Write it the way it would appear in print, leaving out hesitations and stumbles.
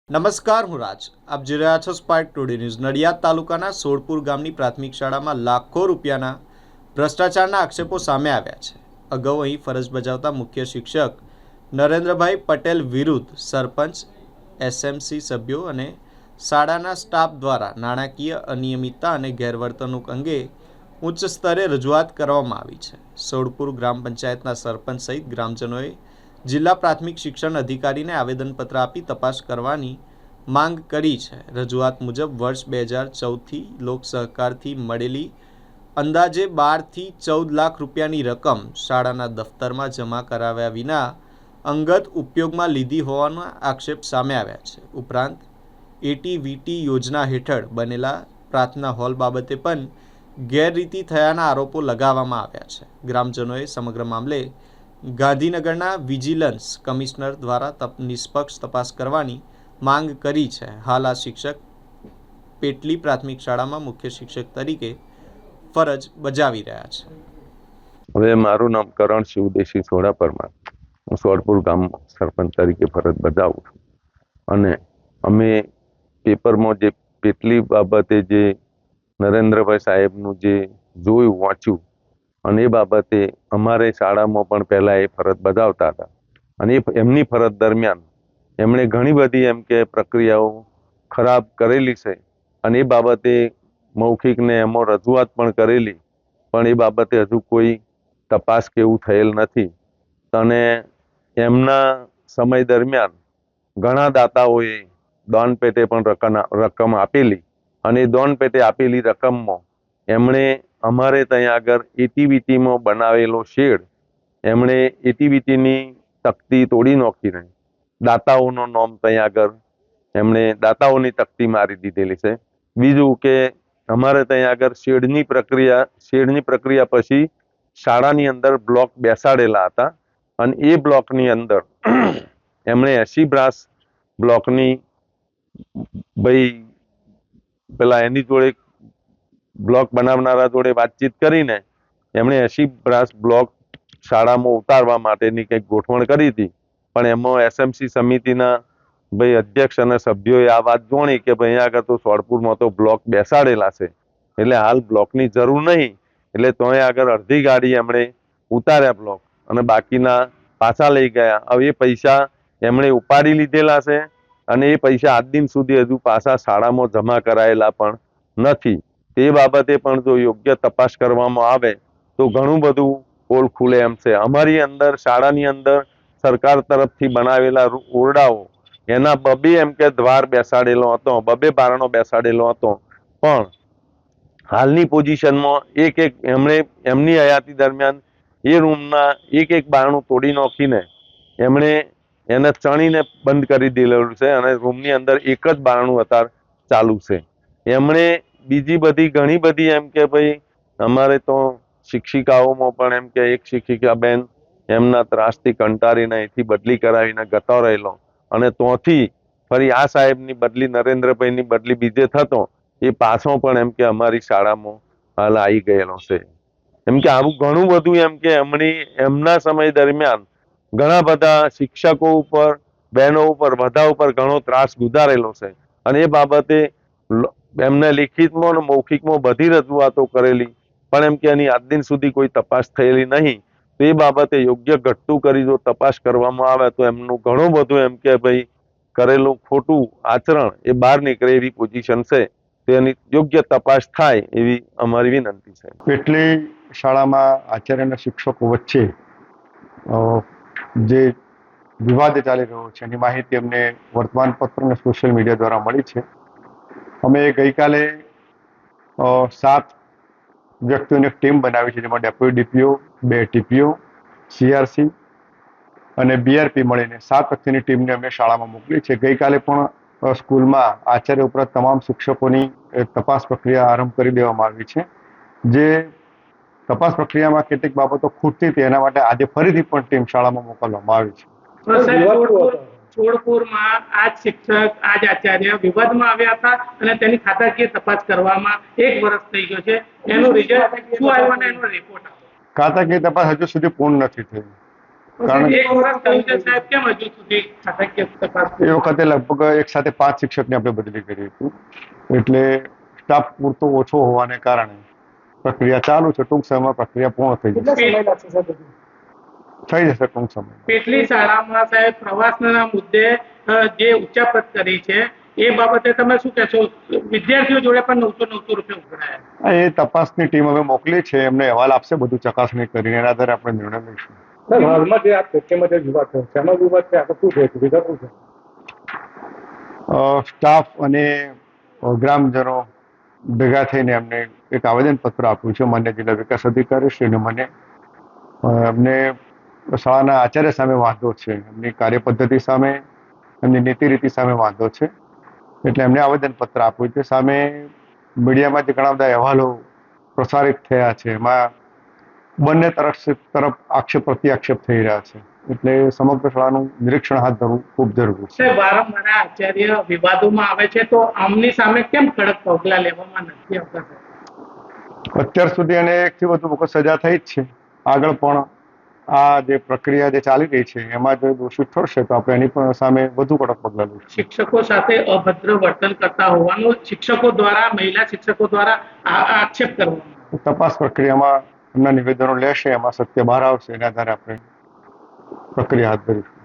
નમસ્કાર, હું રાજ. આપ જોઈ રહ્યા છો સ્પાર્ક ટુડે ન્યૂઝ. નડિયાદ તાલુકાના સોડપુર ગામની પ્રાથમિક શાળામાં લાખો રૂપિયાના ભ્રષ્ટાચારના આક્ષેપો સામે આવ્યા છે. અગાઉ અહીં ફરજ બજાવતા મુખ્ય શિક્ષક નરેન્દ્રભાઈ પટેલ વિરુદ્ધ સરપંચ, એસએમસી સભ્યો અને શાળાના સ્ટાફ દ્વારા નાણાકીય અનિયમિતતા અને ગેરવર્તણૂક અંગે ઉચ્ચ સ્તરે રજૂઆત કરવામાં આવી છે. સોડપુર ગ્રામ પંચાયતના સરપંચ સહિત ગ્રામજનોએ જિલ્લા પ્રાથમિક શિક્ષણ અધિકારીને આવેદનપત્ર આપી તપાસ કરવાની માંગ કરી છે. રજૂઆત મુજબ વર્ષ 2014થી લોક સહકારથી મળેલી અંદાજે 12થી 14 લાખ રૂપિયાની રકમ શાળાના દફતરમાં જમા કરાવ્યા વિના અંગત ઉપયોગમાં લીધી હોવાના આક્ષેપ સામે આવ્યા છે. ઉપરાંત એટીવીટી યોજના હેઠળ બનેલા પ્રાર્થના હોલ બાબતે પણ ગેરરીતિ થયાના આરોપો લગાવવામાં આવ્યા છે. ગ્રામજનોએ સમગ્ર મામલે ગાંધીનગરના વિજિલન્સ કમિશનર દ્વારા નિષ્પક્ષ તપાસ કરવાની માંગ કરી છે. હાલ આ શિક્ષક પેટલી પ્રાથમિક શાળામાં મુખ્ય શિક્ષક તરીકે ફરજ બજાવી રહ્યા છે. હવે મારું નામ કરણ શિવદેશી સોડા પરમાર. હું સોડપુર ગામ સરપંચ તરીકે ફરજ બજાવું છું અને અમે પેપરમાં જે પેટલી બાબતે જે નરેન્દ્રભાઈ સાહેબનું જે જોયું વાંચ્યું અને એ બાબતે અમારે શાળામાં પણ પહેલાં એ ફરજ બજાવતા હતા અને એમની ફરજ દરમિયાન એમણે ઘણી બધી એમ કે પ્રક્રિયાઓ ખરાબ કરેલી છે અને એ બાબતે મૌખિકને એમાં રજૂઆત પણ કરેલી, પણ એ બાબતે હજુ કોઈ તપાસ કે એવું થયેલ નથી. અને એમના સમય દરમિયાન ઘણા દાતાઓએ દાન પેટે પણ રકમ આપેલી અને એ દાન પેટે આપેલી રકમમાં એમણે અમારે ત્યાં આગળ એટીવીટીમાં બનાવેલો શેડ એમણે એટીવીટીની તકતી તોડી નાખીને દાતાઓનો નામ ત્યાં આગળ એમણે દાતાઓની તકતી મારી દીધેલી છે. બીજું કે અમારે ત્યાં આગળ શેડની પ્રક્રિયા પછી શાળાની અંદર બ્લોક બેસાડેલા હતા અને એ બ્લોકની અંદર એમણે 80 બ્રાસ બ્લોકની ભાઈ પેલા એની જોડે બ્લોક બનાવનારા જોડે વાતચીત કરીને એમણે 80 બ્રાસ બ્લોક શાળામાં ઉતારવા માટેની કંઈક ગોઠવણ કરી હતી, પણ એમાં એસએમસી સમિતિના ભાઈ અધ્યક્ષ અને સભ્યોએ આ વાત જોણી કે ભાઈ અહીંયા આગળ તો સોડપુરમાં તો બ્લોક બેસાડેલા છે એટલે હાલ બ્લોકની જરૂર નહીં, એટલે ત્યાં આગળ અડધી ગાડી એમણે ઉતાર્યા બ્લોક અને બાકીના પાછા લઈ ગયા. હવે એ પૈસા એમણે ઉપાડી લીધેલા છે અને એ પૈસા આજ દિન સુધી હજુ પાછા શાળામાં જમા કરાયેલા પણ નથી. તે બાબતે પણ જો યોગ્ય તપાસ કરવામાં આવે તો ઘણું બધું પોલ ખુલે એમ છે. અમારી અંદર શાળાની અંદર સરકાર તરફથી બનાવેલા ઓરડાઓ એના બબે એમ કે દ્વાર બેસાડેલો હતો, બબે બારણો બેસાડેલો હતો, પણ હાલની પોઝિશનમાં એક એમની હયાતી દરમિયાન એ રૂમના એક બારણું તોડી નાખીને એમણે એને ચણીને બંધ કરી દીધેલું છે અને રૂમની અંદર એક જ બારણું અત્યારે ચાલુ છે. એમણે બીજી બધી ઘણી બધી એમ કે ભાઈ અમારે તો શિક્ષિકાઓમાં પણ એમ કે એક શિક્ષિકા બેન એમના ત્રાસથી કંટાળીને અહીંથી બદલી કરાવીને ગતો રહેલો અને ત્યાંથી ફરી આ સાહેબની બદલી નરેન્દ્રભાઈની બદલી બીજે થતો એ પાછો પણ એમ કે અમારી શાળામાં હાલ આવી ગયેલો છે. એમ કે આવું ઘણું બધું એમ કે એમના સમય દરમિયાન ઘણા બધા શિક્ષકો ઉપર, બહેનો ઉપર, બધા ઉપર ઘણો ત્રાસ ગુજારેલો છે અને એ બાબતે એમને લિખિતમાં અને મૌખિકમાં બધી રજૂઆતો કરેલી, પણ એમ કે એની આજ દિન સુધી કોઈ તપાસ થયેલી નહીં. તો એ બાબતે યોગ્ય ઘટતું કરી જો તપાસ કરવામાં આવે તો એમનું ઘણું બધું એમ કે ભાઈ કરેલું ખોટું આચરણ એ બહાર નીકળે એવી પોઝિશન છે. તો એની યોગ્ય તપાસ થાય એવી અમારી વિનંતી છે. પેટલી શાળામાં આચાર્ય અને શિક્ષકો વચ્ચે જે વિવાદ ચાલી રહ્યો છે એની માહિતી અમને વર્તમાનપત્ર અને સોશિયલ મીડિયા દ્વારા મળી છે. અમે ગઈકાલે 7 વ્યક્તિઓની એક ટીમ બનાવી છે, જેમાં ડેપ્યુટી ડીપીઓ, 2 ટીપીઓ, સીઆરસી અને બીઆરપી મળીને 7 વ્યક્તિની ટીમને અમે શાળામાં મોકલી છે. ગઈકાલે પણ સ્કૂલમાં આચાર્ય ઉપરાંત તમામ શિક્ષકોની તપાસ પ્રક્રિયા આરંભ કરી દેવામાં આવી છે. જે તપાસ પ્રક્રિયામાં કેટલીક બાબતો ખૂટતી હતી એના માટે આજે ફરીથી પણ ટીમ શાળામાં મોકલવામાં આવી છે. સોડપુરમાં આજ શિક્ષક, આજ આચાર્ય વિવાદમાં આવ્યા હતા અને તેની ખાતાકીય તપાસ કરવામાં 1 વર્ષ થઈ ગયો છે. એનું રિઝલ્ટ શું આવ્યું અને એનો રિપોર્ટ આવ્યો? ખાતાકીય તપાસ હજુ સુધી પૂર્ણ નથી થઈ. કારણ એક વર્ષ થયું છે સાહેબ, કેમ હજુ સુધી ખાતાકીય તપાસ એ વખતે લગભગ એક સાથે 5 શિક્ષકને આપણે બદલી કરી હતી, એટલે સ્ટાફ પૂરતો ઓછો હોવાને કારણે પ્રક્રિયા ચાલુ છે. ટૂંક સમયમાં પ્રક્રિયા પૂર્ણ થઈ જશે. થઈ જશે ટૂંક સમય. પેટલી શાળામાં સાહેબ પ્રવાસના મુદ્દે જે ઉચ્ચાપત કરી છે એ બાબતે તમે શું કહેશો? વિદ્યાર્થીઓ જોડે પણ 900 રૂપિયા ઉઘરાયા. એ તપાસની ટીમ હવે મોકલી છે, એમને અહેવાલ આપશે, બધું ચકાસણી કરીને એના આધારે આપણે નિર્ણય લઈશું. હાલમાં જે આ પેટીમાં જે વિવાદ થયો છે એમાં વિવાદ છે, આગળ શું છે, વિગત શું છે? સ્ટાફ અને ગ્રામજનો ભેગા થઈને એમને એક આવેદનપત્ર આપ્યું છે માન્ય જિલ્લા વિકાસ અધિકારી શ્રીને. મને એમને શાળાના આચાર્ય સામે વાંધો છે, એમની કાર્યપદ્ધતિ સામે, એમની નીતિ રીતિ સામે વાંધો છે, એટલે એમને આવેદનપત્ર આપ્યું છે. સામે મીડિયામાં જે ઘણા બધા અહેવાલો પ્રસારિત થયા છે એમાં બંને તરફ આક્ષેપ પ્રત્યાક્ષેપ થઈ રહ્યા છે, એટલે સમગ્ર શાળાનું નિરીક્ષણ હાથ ધરવું ખૂબ જરૂરી છે. વારંવાર આચાર્ય વિવાદોમાં આવે છે, તો આમની સામે કેમ કડક પગલા લેવામાં નથી આવતા? અત્યાર સુધી એને 1 થી વધુ વખત સજા થઈ જ છે. આગળ પણ આ જે પ્રક્રિયા જે ચાલી રહી છે એમાં જો દોષિત ઠરશે તો આપણે એની પણ સામે વધુ કડક પગલા લઈશું. શિક્ષકો સાથે અભદ્ર વર્તન કરતા હોવાનું શિક્ષકો દ્વારા, મહિલા શિક્ષકો દ્વારા આક્ષેપ કરવામાં. તપાસ પ્રક્રિયામાં એમના નિવેદનો લેશે, એમાં સત્ય બહાર આવશે, એના આધારે આપણે પ્રક્રિયા હાથ ધરીશું.